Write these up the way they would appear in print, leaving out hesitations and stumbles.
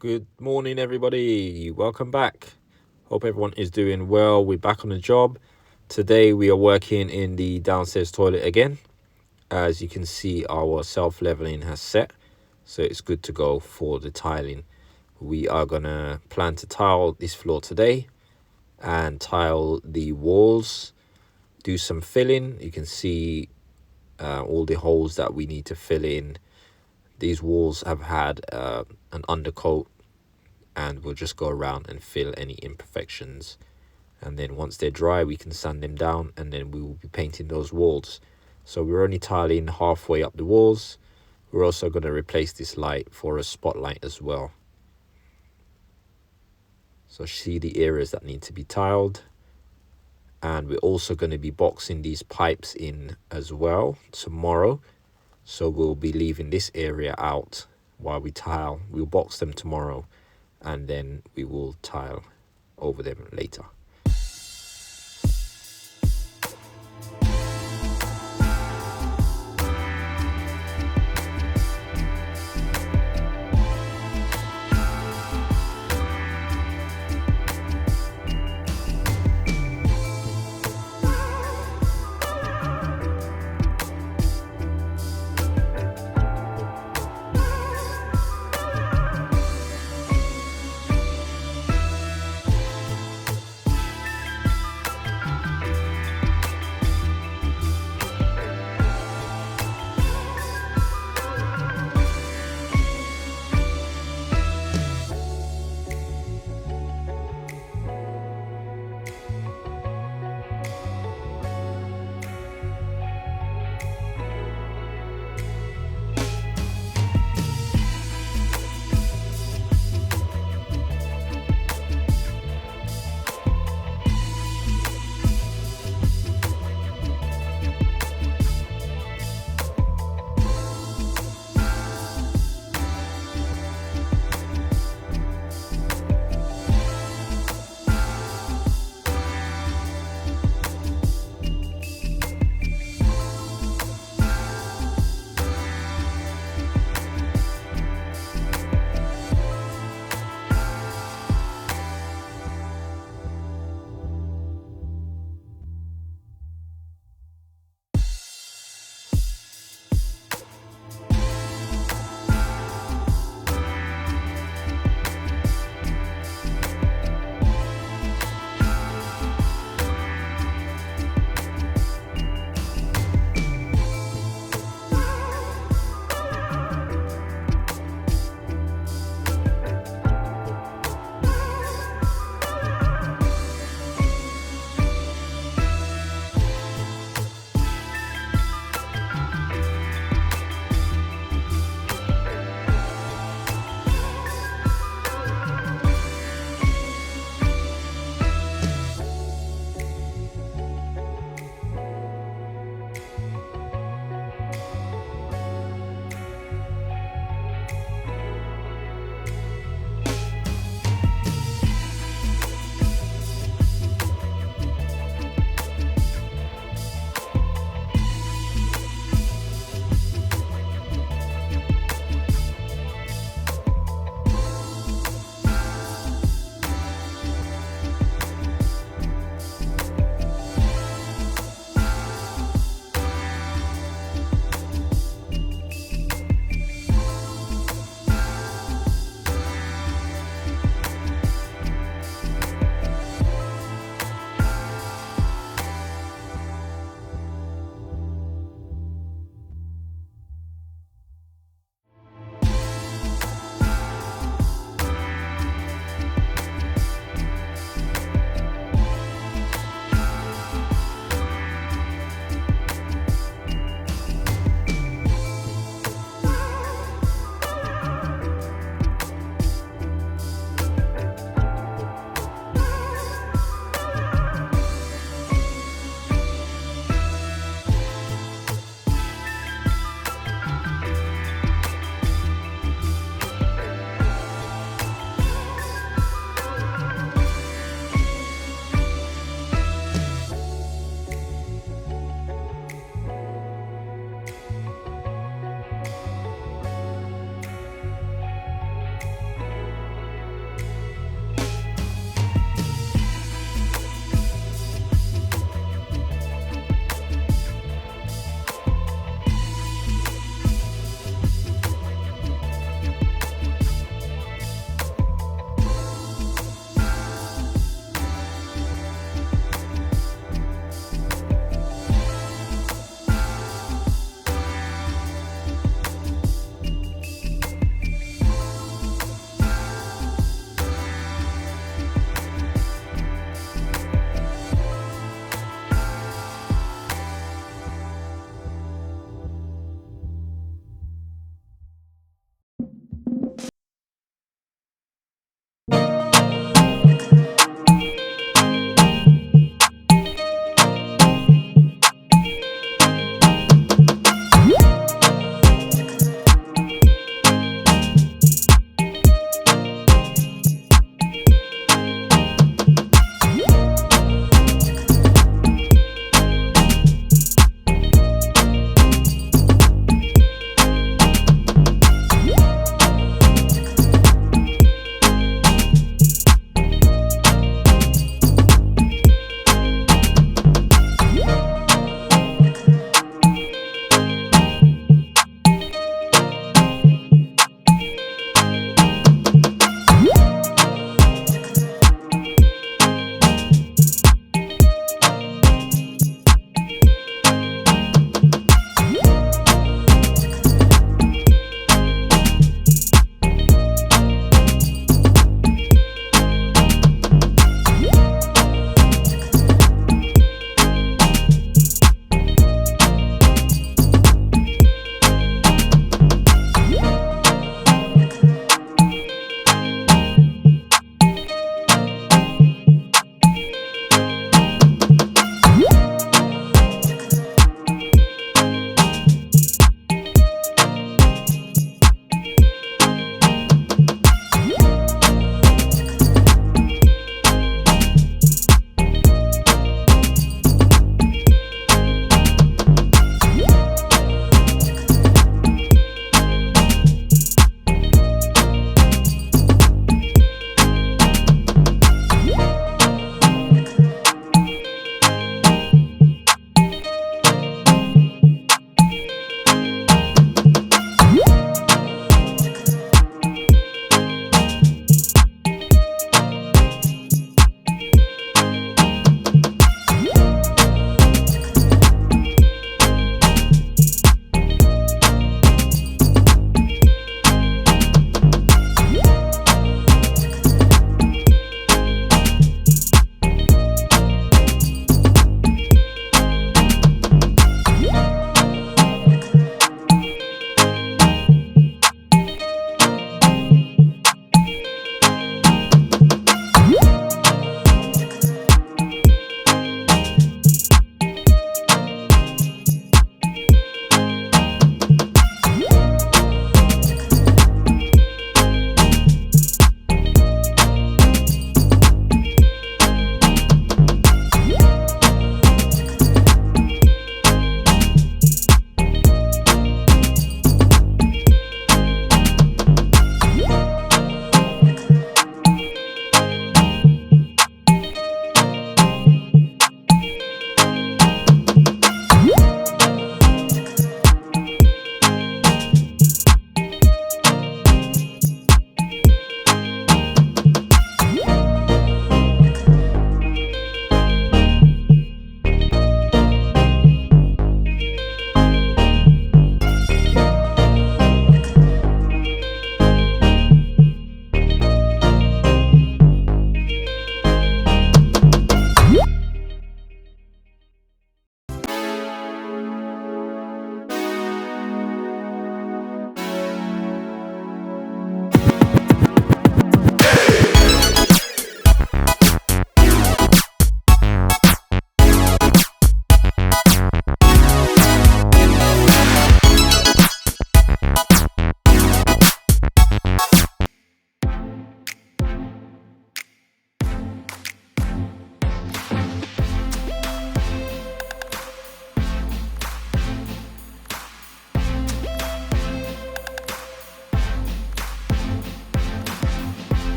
Good morning, everybody. Welcome back. Hope everyone is doing well. We're back on the job. Today, we are working in the downstairs toilet again. As you can see, our self-leveling has set, so it's good to go for the tiling. We are gonna plan to tile this floor today and tile the walls, do some filling. You can see all the holes that we need to fill in. These walls have had an undercoat, and we'll just go around and fill any imperfections. And then once they're dry, we can sand them down, and then we will be painting those walls. So we're only tiling halfway up the walls. We're also going to replace this light for a spotlight as well. So see the areas that need to be tiled. And we're also going to be boxing these pipes in as well tomorrow. So we'll be leaving this area out while we tile. We'll box them tomorrow, and then we will tile over them later.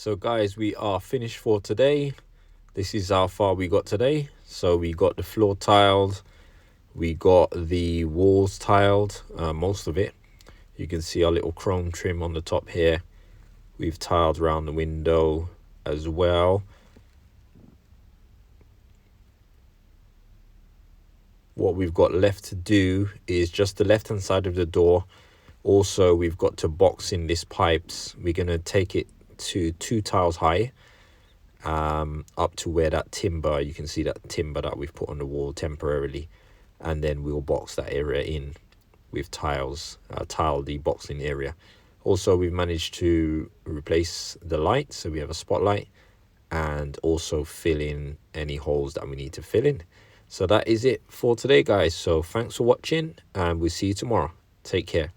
So guys, we are finished for today. This is how far we got today. So we got the floor tiled, we got the walls tiled, most of it. You can see our little chrome trim on the top here. We've tiled around the window as well. What we've got left to do is just the left hand side of the door. Also, we've got to box in these pipes. We're going to take it to 2 tiles high, up to where that timber, you can see that timber that we've put on the wall temporarily, and then we'll box that area in with tiles, tile the boxing area. Also, we've managed to replace the light, so we have a spotlight, and also fill in any holes that we need to fill in. So that is it for today, guys. So thanks for watching, and we'll see you tomorrow. Take care.